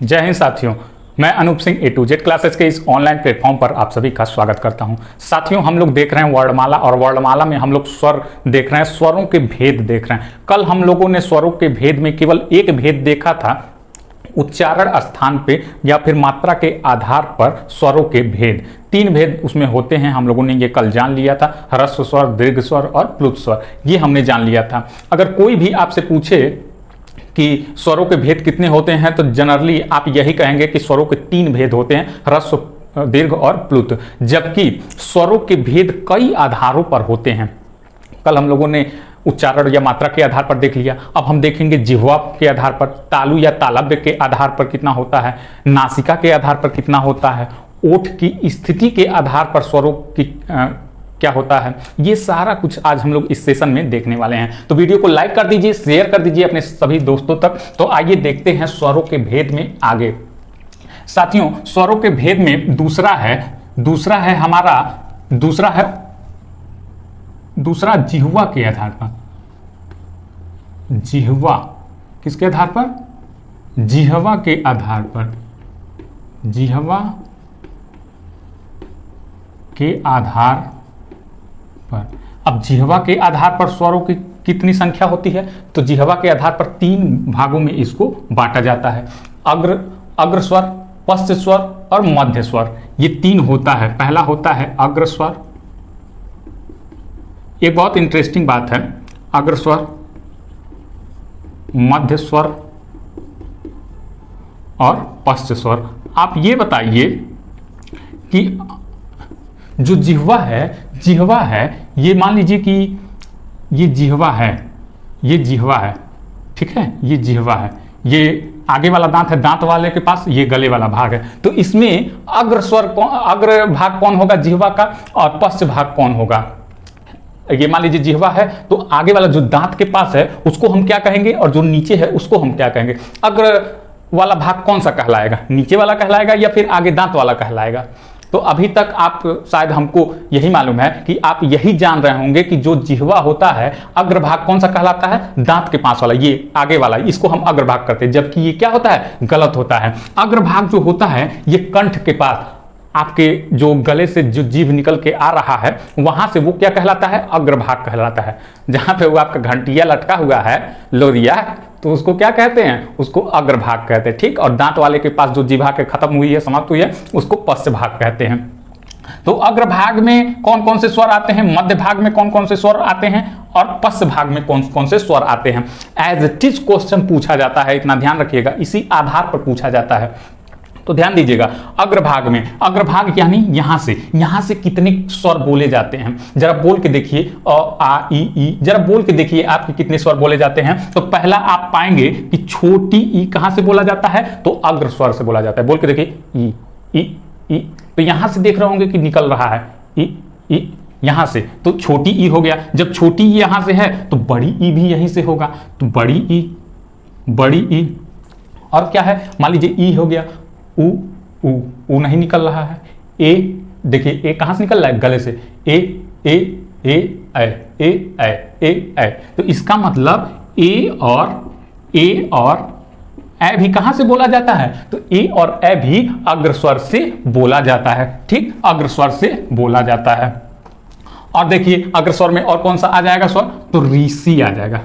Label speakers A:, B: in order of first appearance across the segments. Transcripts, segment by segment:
A: जय हिंद साथियों, मैं Anoop Singh A to Z classes के इस ऑनलाइन प्लेटफॉर्म पर आप सभी का स्वागत करता हूं। साथियों, हम लोग देख रहे हैं वर्णमाला और वर्णमाला में हम लोग स्वर देख रहे हैं, स्वरों के भेद देख रहे हैं। कल हम लोगों ने स्वरों के भेद में केवल एक भेद देखा था, उच्चारण स्थान पे या फिर मात्रा के आधार पर स्वरों के भेद। 3 भेद उसमें होते हैं, हम लोगों ने ये कल जान लिया था। ह्रस्व स्वर, दीर्घ स्वर और प्लुत स्वर, ये हमने जान लिया था। अगर कोई भी आपसे पूछे कि स्वरों के भेद कितने होते हैं तो जनरली आप यही कहेंगे कि स्वरों के 3 भेद होते हैं, ह्रस्व, दीर्घ और प्लुत। जबकि स्वरों के भेद कई आधारों पर होते हैं। कल हम लोगों ने उच्चारण या मात्रा के आधार पर देख लिया, अब हम देखेंगे जिह्वा के आधार पर, तालु या तालव्य के आधार पर कितना होता है, नासिका के आधार पर कितना होता है, ओठ की स्थिति के आधार पर स्वरों की क्या होता है। ये सारा कुछ आज हम लोग इस सेशन में देखने वाले हैं। तो वीडियो को लाइक कर दीजिए, शेयर कर दीजिए अपने सभी दोस्तों तक। तो आइए देखते हैं स्वरों के भेद में आगे। साथियों, स्वरों के भेद में दूसरा है हमारा दूसरा जिह्वा के आधार पर। जिह्वा किसके आधार पर? जिह्वा के आधार पर। जिह्वा के आधार पर। अब जिह्वा के आधार पर स्वरों की कितनी संख्या होती है? तो जिह्वा के आधार पर 3 भागों में इसको बांटा जाता है। अग्र स्वर, पश्च स्वर और मध्य स्वर, ये 3 होता है। पहला होता है अग्र स्वर। एक बहुत इंटरेस्टिंग बात है, अग्र स्वर, मध्य स्वर और पश्च स्वर। आप ये बताइए कि जो जिह्वा है, ये मान लीजिए कि ये जिह्वा है, ठीक है, ये जिह्वा है, ये आगे वाला दांत है, दांत वाले के पास ये गले वाला भाग है। तो इसमें अग्र भाग कौन होगा जिह्वा का, और पश्च भाग कौन होगा? ये मान लीजिए जिह्वा है, तो आगे वाला जो दांत के पास है उसको हम क्या कहेंगे, और जो नीचे है उसको हम क्या कहेंगे? अग्र वाला भाग कौन सा कहलाएगा? नीचे वाला कहलाएगा या फिर आगे दांत वाला कहलाएगा? तो अभी तक आप शायद, हमको यही मालूम है कि आप यही जान रहे होंगे कि जो जिह्वा होता है, अग्रभाग कौन सा कहलाता है? दांत के पास वाला, ये आगे वाला, इसको हम अग्रभाग करते हैं। जबकि ये क्या होता है? गलत होता है। अग्रभाग जो होता है ये कंठ के पास, आपके जो गले से जो जीभ निकल के आ रहा है वहां से, वो क्या कहलाता है? अग्रभाग कहलाता है। जहां पे वो आपका घंटिया लटका हुआ है, लोरिया, तो उसको क्या कहते हैं? उसको अग्रभाग कहते हैं, ठीक। और दांत वाले के पास जो जीभा के खत्म हुई है, समाप्त हुई है, उसको पश्च भाग कहते हैं। तो अग्रभाग में कौन कौन से स्वर आते हैं, मध्य भाग में कौन कौन से स्वर आते हैं, और पश्च भाग में कौन कौन से स्वर आते हैं। एज इट इज क्वेश्चन पूछा जाता है, इतना ध्यान रखिएगा, इसी आधार पर पूछा जाता है। तो ध्यान दीजिएगा, अग्रभाग यानी यहां से कितने स्वर बोले जाते हैं। जरा बोल के देखिए, अ आ ई, जरा बोल के देखिए आपके कितने स्वर बोले जाते हैं। तो पहला आप पाएंगे कि छोटी ई कहां से बोला जाता है? तो अग्र स्वर से बोला जाता है। बोल के देखिए, ई। तो यहां से देख रहे होंगे कि निकल रहा है ई, यहां से, तो छोटी ई हो गया। जब छोटी ई यहां से है तो बड़ी ई भी यहीं से होगा, तो बड़ी ई। और क्या है, मान लीजिए ई हो गया, ऊ नहीं निकल रहा है। ए, देखिए ए कहां से निकल रहा है? गले से। ए। तो इसका मतलब ए और ए भी कहां से बोला जाता है? तो ए और ए भी अग्र स्वर से बोला जाता है, ठीक, अग्र स्वर से बोला जाता है। और देखिए अग्र स्वर में और कौन सा आ जाएगा स्वर? तो ऋषि आ जाएगा,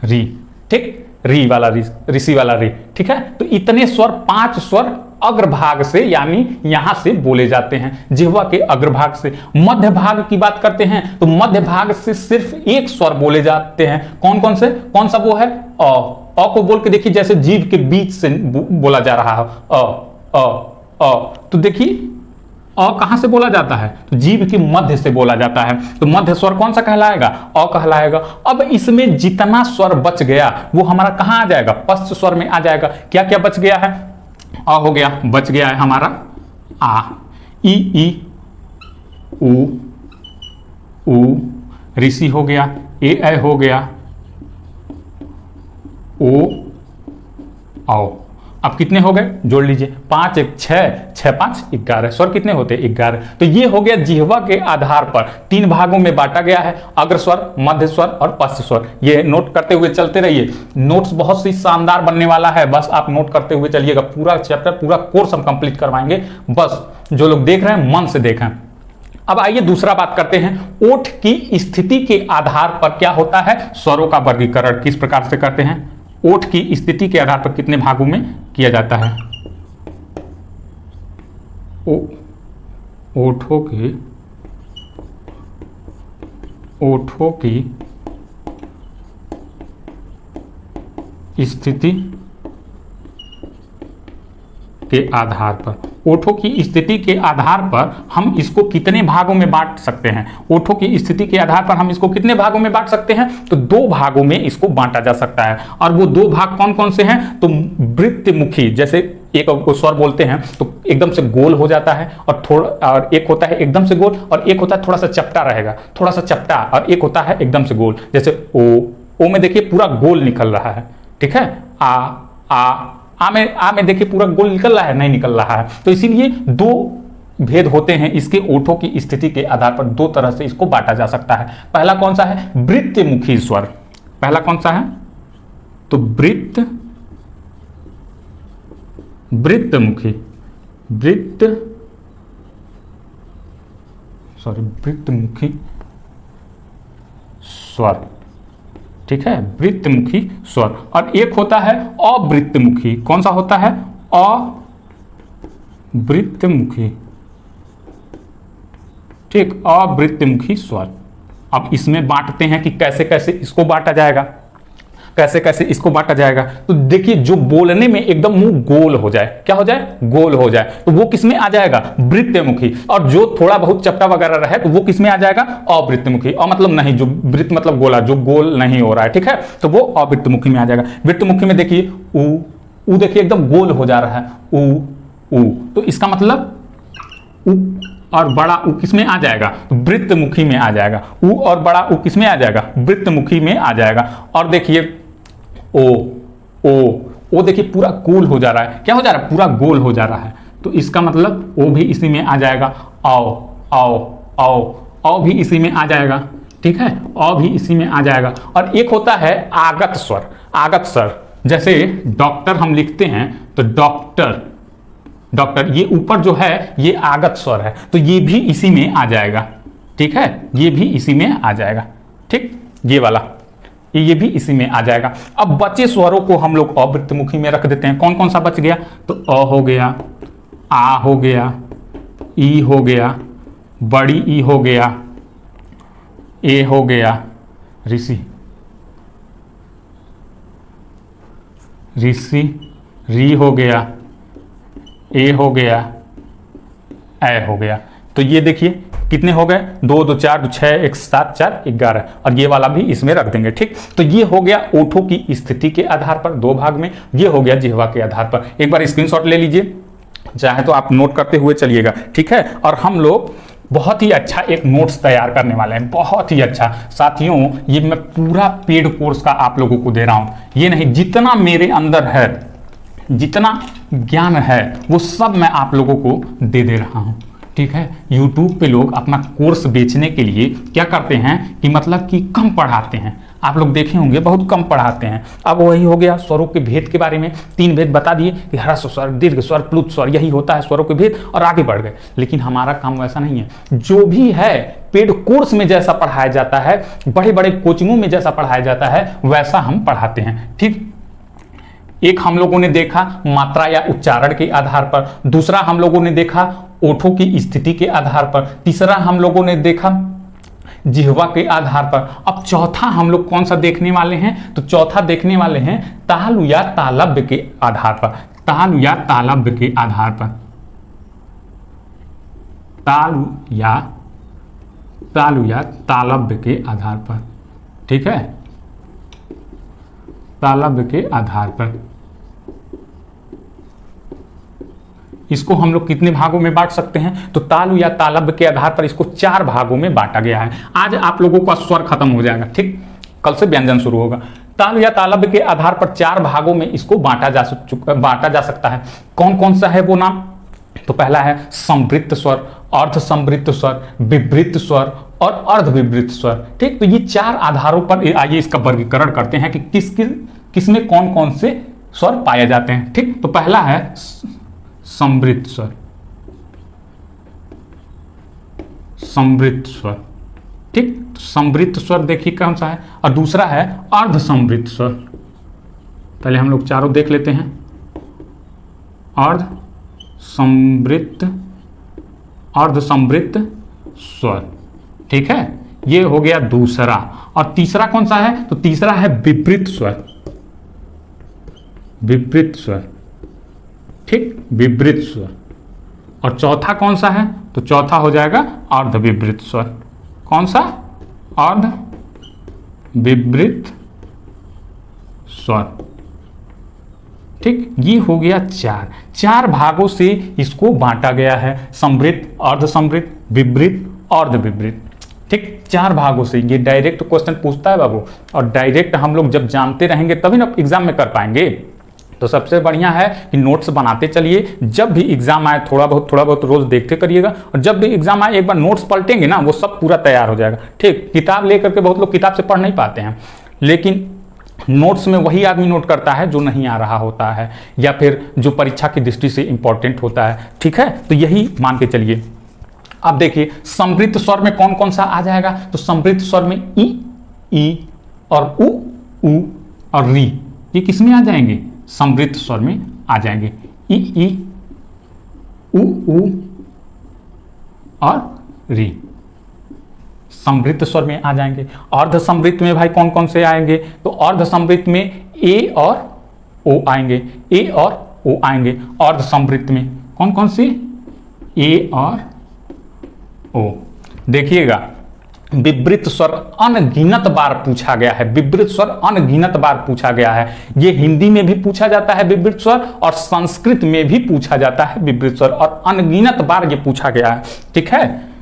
A: री, ठीक, री वाला ऋषि वाला री, ठीक है। तो इतने स्वर, 5 स्वर अग्रभाग से, यानी यहां से बोले जाते हैं, जिह्वा के अग्रभाग से। मध्य भाग की बात करते हैं तो मध्य भाग से सिर्फ 1 स्वर बोले जाते हैं। कौन सा वो है? अ को बोल के देखिए, जैसे जीभ के बीच से बोला जा रहा है, अ। तो देखिए अ कहां से बोला जाता है? तो जीभ के मध्य से बोला जाता है। तो मध्य स्वर कौन सा कहलाएगा? अ कहलाएगा। अब इसमें जितना स्वर बच गया वो हमारा कहां आ जाएगा? पश्च स्वर में आ जाएगा। क्या क्या बच गया है? अ हो गया, बच गया है हमारा आ, ई, ऊ, ऋषि हो गया, ए हो गया, ओ, औ। अब कितने हो गए, जोड़ लीजिए, 5 1 6, 6 5 11, स्वर कितने होते हैं 11। तो ये हो गया जिह्वा के आधार पर 3 भागों में बांटा गया है, अग्र स्वर, मध्य स्वर और पश्च स्वर। ये नोट करते हुए चलते रहिए, नोट्स बहुत सी शानदार बनने वाला है, बस आप नोट करते हुए चलिएगा। पूरा चैप्टर, पूरा कोर्स हम कंप्लीट करवाएंगे, बस जो लोग देख रहे हैं मन से देखें। अब आइए दूसरा बात करते हैं, ओठ की स्थिति के आधार पर क्या होता है, स्वरों का वर्गीकरण किस प्रकार से करते हैं। ओठ की स्थिति के आधार पर कितने भागों में किया जाता है। ओठों की स्थिति के आधार पर, ओठों की स्थिति के आधार पर हम इसको कितने भागों में बांट सकते हैं। ओठों की स्थिति के आधार पर हम इसको कितने भागों में बांट सकते हैं, तो 2 भागों में इसको बांटा जा सकता है। और वो 2 भाग कौन कौन से हैं, तो वृत्तमुखी, जैसे एक स्वर बोलते हैं तो एकदम से गोल हो जाता है और थोड़ा, और एक होता है एकदम से गोल, और एक होता है थोड़ा सा चपटा रहेगा, थोड़ा सा चपटा, और एक होता है एकदम से गोल। जैसे ओ में देखिए पूरा गोल निकल रहा है, ठीक है। आ में देखिए पूरा गोल निकल रहा है, नहीं निकल रहा है। तो इसीलिए 2 भेद होते हैं इसके, ओठों की स्थिति के आधार पर 2 तरह से इसको बांटा जा सकता है। पहला कौन सा है, वृत्तमुखी स्वर। पहला कौन सा है, तो वृत्तमुखी स्वर, ठीक है, वृत्तमुखी स्वर। और एक होता है अवृत्तमुखी, कौन सा होता है, अवृत्तमुखी, ठीक, अवृत्तमुखी स्वर। अब इसमें बांटते हैं कि कैसे कैसे इसको बांटा जाएगा, कैसे कैसे इसको बांटा जाएगा। तो देखिए, जो बोलने में एकदम मुंह गोल हो जाए, क्या हो जाए, गोल हो जाए, तो वो किसमें आ जाएगा, वृत्तमुखी। और जो थोड़ा बहुत चपटा वगैरह रहे तो वो किसमें आ जाएगा, अवृत्तमुखी। और मतलब नहीं, जो वृत्त मतलब गोला, जो गोल नहीं हो रहा है, ठीक है, तो वो अवृत्तमुखी में आ जाएगा। वृत्तमुखी में देखिए ऊ देखिए एकदम गोल हो जा रहा है, ऊ, तो इसका मतलब ऊ और बड़ा ऊ किसमें आ जाएगा, तो वृत्तमुखी में आ जाएगा। ऊ और बड़ा ऊ किसमें आ जाएगा, वृत्तमुखी में आ जाएगा। और देखिए ओ देखिए पूरा गोल हो जा रहा है, क्या हो जा रहा है, पूरा गोल हो जा रहा है, तो इसका मतलब ओ भी इसी में आ जाएगा। औ भी इसी में आ जाएगा, ठीक है, औ भी इसी में आ जाएगा। और एक होता है आगत स्वर, आगत स्वर, जैसे डॉक्टर हम लिखते हैं तो डॉक्टर, ये ऊपर जो है ये आगत स्वर है, तो ये भी इसी में आ जाएगा, ठीक है, ये भी इसी में आ जाएगा, ठीक, ये वाला ये भी इसी में आ जाएगा। अब बचे स्वरों को हम लोग अवृत्तमुखी में रख देते हैं। कौन कौन सा बच गया, तो अ हो गया, आ हो गया, ई हो गया, बड़ी ई हो गया, ए हो गया, ऋषि, री हो गया, ए हो गया, ए हो गया। तो ये देखिए कितने हो गए, 2 2 4 2 6 1 7 4 11, और ये वाला भी इसमें रख देंगे, ठीक। तो ये हो गया ओठों की स्थिति के आधार पर 2 भाग में, ये हो गया जिह्वा के आधार पर। एक बार स्क्रीनशॉट ले लीजिए, चाहे तो आप नोट करते हुए चलिएगा, ठीक है। और हम लोग बहुत ही अच्छा एक नोट्स तैयार करने वाले हैं, बहुत ही अच्छा। साथियों, ये मैं पूरा पेड कोर्स का आप लोगों को दे रहा हूँ, ये नहीं, जितना मेरे अंदर है, जितना ज्ञान है वो सब मैं आप लोगों को दे रहा हूँ, ठीक है। YouTube पे लोग अपना कोर्स बेचने के लिए क्या करते हैं कि मतलब कि कम पढ़ाते हैं, आप लोग देखे होंगे बहुत कम पढ़ाते हैं। अब वही हो गया स्वरों के भेद के बारे में, 3 भेद बता दिए कि ह्रस्व स्वर, दीर्घ स्वर, प्लुत स्वर, यही होता है स्वरों के भेद, और आगे बढ़ गए। लेकिन हमारा काम वैसा नहीं है, जो भी है पेड कोर्स में जैसा पढ़ाया जाता है, बड़े बड़े कोचिंगों में जैसा पढ़ाया जाता है, वैसा हम पढ़ाते हैं, ठीक। एक हम लोगों ने देखा मात्रा या उच्चारण के आधार पर, दूसरा हम लोगों ने देखा ओठों की स्थिति के आधार पर, तीसरा हम लोगों ने देखा जिह्वा के आधार पर। अब चौथा हम लोग कौन सा देखने वाले हैं, तो चौथा देखने वाले हैं तालु या तालव्य के आधार पर, तालु या तालव्य के आधार पर, तालु या तालव्य के आधार पर, ठीक है, तालव्य के आधार पर। इसको हम लोग कितने भागों में बांट सकते हैं, तो तालु या तालव्य के आधार पर इसको 4 भागों में बांटा गया है। आज आप लोगों का स्वर खत्म हो जाएगा, ठीक। कल से व्यंजन शुरू होगा। ताल या तालब के आधार पर 4 भागों में इसको बांटा जा सकता है। कौन कौन सा है वो नाम? तो पहला है संवृत्त स्वर, अर्ध संवृत्त स्वर, विवृत्त स्वर और अर्ध विवृत्त स्वर। ठीक, तो ये 4 आधारों पर आइए इसका वर्गीकरण करते हैं कि किस में कौन कौन से स्वर पाए जाते हैं। ठीक, तो पहला है संवृत्त स्वर, संवृत्त स्वर। ठीक, तो संवृत्त स्वर देखिए कौन सा है, और दूसरा है अर्ध संवृत्त स्वर। पहले हम लोग चारों देख लेते हैं। अर्ध संवृत्त, अर्ध संवृत्त स्वर। ठीक है, ये हो गया दूसरा। और तीसरा कौन सा है? तो तीसरा है विवृत्त स्वर, विवृत्त स्वर। ठीक, विवृत्त स्वर। और चौथा कौन सा है? तो चौथा हो जाएगा अर्ध विवृत्त स्वर। कौन सा? अर्ध विवृत्त स्वर। ठीक, ये हो गया 4 भागों से इसको बांटा गया है, संवृत्त, अर्ध संवृत्त, विवृत्त, अर्ध विवृत्त। ठीक, 4 भागों से। ये डायरेक्ट क्वेश्चन पूछता है बाबू, और डायरेक्ट हम लोग जब जानते रहेंगे तभी ना एग्जाम में कर पाएंगे। तो सबसे बढ़िया है कि नोट्स बनाते चलिए, जब भी एग्जाम आए थोड़ा बहुत रोज देखते करिएगा, और जब भी एग्जाम आए एक बार नोट्स पलटेंगे ना, वो सब पूरा तैयार हो जाएगा। ठीक, किताब लेकर के बहुत लोग किताब से पढ़ नहीं पाते हैं, लेकिन नोट्स में वही आदमी नोट करता है जो नहीं आ रहा होता है, या फिर जो परीक्षा की दृष्टि से इंपॉर्टेंट होता है। ठीक है, तो यही मान के चलिए। अब देखिए संवृत्त स्वर में कौन कौन सा आ जाएगा। तो संवृत्त स्वर में ई और उ और री, ये किस में आ जाएंगे? संवृत्त स्वर में आ जाएंगे। ई उ और री संवृत्त स्वर में आ जाएंगे। अर्ध संवृत्त में भाई कौन कौन से आएंगे? तो अर्ध संवृत्त में ए और ओ आएंगे, ए और ओ आएंगे। अर्ध संवृत्त में कौन कौन से? ए और ओ। देखिएगा विवृत्त स्वर अनगिनत बार पूछा गया है, विवृत्त स्वर अनगिनत बार पूछा गया है। ये हिंदी में भी पूछा जाता है विवृत्त स्वर, और संस्कृत में भी पूछा जाता है विवृत्त स्वर, और अनगिनत बार ये पूछा गया है। ठीक है,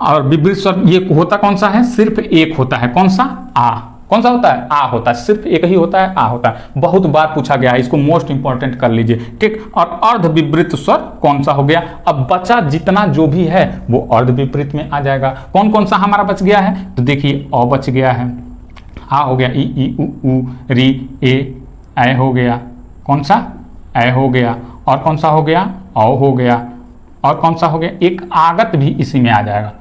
A: और विवृत्त स्वर ये होता कौन सा है? सिर्फ एक होता है। कौन सा? आ। कौन सा होता है? आ होता है, सिर्फ एक ही होता है, आ होता है। बहुत बार पूछा गया है, इसको मोस्ट इंपॉर्टेंट कर लीजिए। ठीक, और अर्ध विवृत्त स्वर कौन सा हो गया? अब बचा जितना जो भी है वो अर्ध विपरीत में आ जाएगा। कौन कौन सा हमारा बच गया है? तो देखिए अ बच गया है, आ हो गया, ई उ री ए हो गया। कौन सा? ए हो गया। और कौन सा हो गया? औ हो गया। और कौन सा हो गया? एक आगत भी इसी में आ जाएगा।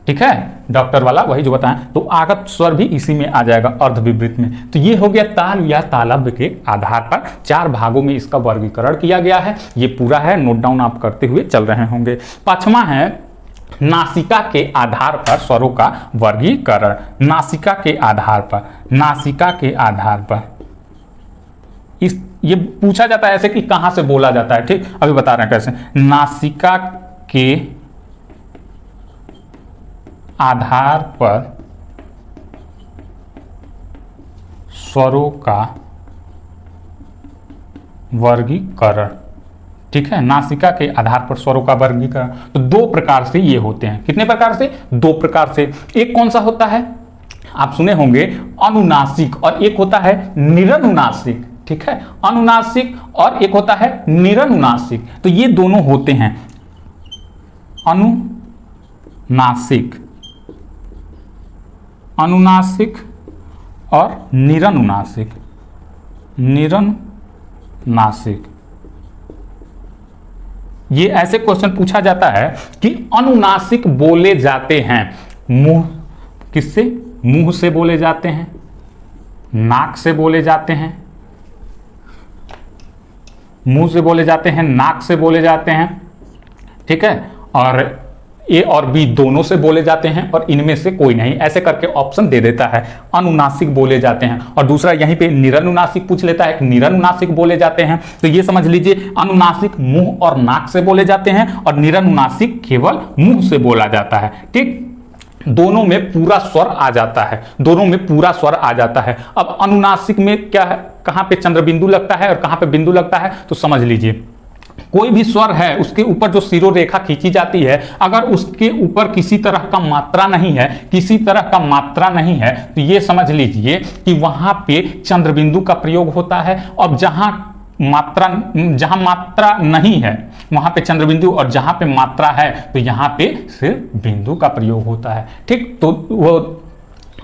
A: ठीक है, डॉक्टर वाला वही जो बताएं, तो आगत स्वर भी इसी में आ जाएगा अर्ध विवृत्त में। तो ये हो गया ताल या तालब के आधार पर 4 भागों में इसका वर्गीकरण किया गया है। ये पूरा है, नोट डाउन आप करते हुए चल रहे होंगे। 5वां है नासिका के आधार पर स्वरों का वर्गीकरण। नासिका के आधार पर, नासिका के आधार पर ये पूछा जाता है ऐसे कि कहां से बोला जाता है। ठीक, अभी बता रहे हैं कैसे। नासिका के आधार पर स्वरों का वर्गीकरण। ठीक है, नासिका के आधार पर स्वरों का वर्गीकरण। तो 2 प्रकार से ये होते हैं। कितने प्रकार से? 2 प्रकार से। एक कौन सा होता है? आप सुने होंगे अनुनासिक, और एक होता है निरनुनासिक। ठीक है, अनुनासिक और एक होता है निरनुनासिक। तो ये दोनों होते हैं, अनुनासिक, अनुनासिक और निरनुनासिक, निरनुनासिक। ये ऐसे क्वेश्चन पूछा जाता है कि अनुनासिक बोले जाते हैं मुंह, किससे? मुंह से बोले जाते हैं, नाक से बोले जाते हैं, मुंह से बोले जाते हैं, नाक से बोले जाते हैं। ठीक है, और ए और बी दोनों से बोले जाते हैं, और इनमें से कोई नहीं, ऐसे करके ऑप्शन दे देता है। अनुनासिक बोले जाते हैं। और दूसरा यहीं पे निरनुनासिक पूछ लेता है, निरनुनासिक बोले जाते हैं। तो ये समझ लीजिए अनुनासिक मुंह और नाक से बोले जाते हैं, और निरनुनासिक केवल मुंह से बोला जाता है। ठीक, दोनों में पूरा स्वर आ जाता है, दोनों में पूरा स्वर आ जाता है। अब अनुनासिक में क्या है, कहां पे चंद्र बिंदु लगता है और कहां पे बिंदु लगता है, तो समझ लीजिए। कोई भी स्वर है उसके ऊपर जो शिरोरेखा खींची जाती है, अगर उसके ऊपर किसी तरह का मात्रा नहीं है, किसी तरह का मात्रा नहीं है, तो ये समझ लीजिए कि वहां पे चंद्रबिंदु का प्रयोग होता है। और जहां मात्रा नहीं है वहां पे चंद्रबिंदु, और जहां पे मात्रा है तो यहां पे सिर्फ बिंदु का प्रयोग होता है। ठीक, तो वो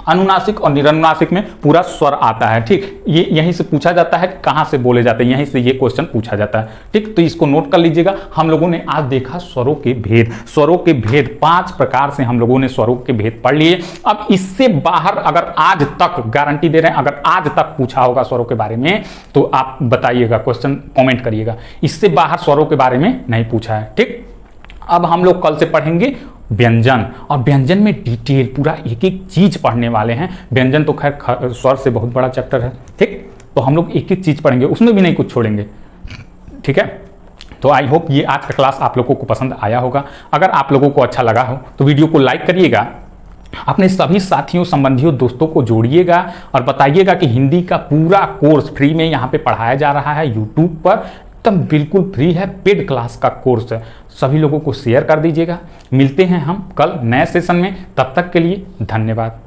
A: अनुनासिक और निरनुनासिक में पूरा स्वर आता है। ठीक, ये यहीं से पूछा जाता है कहां से बोले जाते हैं, यहीं से ये क्वेश्चन पूछा जाता है। ठीक, तो इसको नोट कर लीजिएगा। हम लोगों ने आज देखा स्वरों के भेद, स्वरों के भेद 5 प्रकार से हम लोगों ने स्वरों के भेद पढ़ लिए। अब इससे बाहर अगर आज तक, गारंटी दे रहे हैं, अगर आज तक पूछा होगा स्वरों के बारे में तो आप बताइएगा, क्वेश्चन कॉमेंट करिएगा। इससे बाहर स्वरों के बारे में नहीं पूछा है। ठीक, अब हम लोग कल से पढ़ेंगे व्यंजन, और व्यंजन में डिटेल पूरा एक एक चीज पढ़ने वाले हैं। व्यंजन तो खैर स्वर से बहुत बड़ा चैप्टर है। ठीक, तो हम लोग एक एक चीज पढ़ेंगे, उसमें भी नहीं कुछ छोड़ेंगे। ठीक है, तो आई होप ये आज का क्लास आप लोगों को पसंद आया होगा। अगर आप लोगों को अच्छा लगा हो तो वीडियो को लाइक करिएगा, अपने सभी साथियों, संबंधियों, दोस्तों को जोड़िएगा और बताइएगा कि हिंदी का पूरा कोर्स फ्री में यहाँ पे पढ़ाया जा रहा है यूट्यूब पर। एकदम बिल्कुल फ्री है, पेड क्लास का कोर्स है। सभी लोगों को शेयर कर दीजिएगा। मिलते हैं हम कल नए सेशन में, तब तक के लिए धन्यवाद।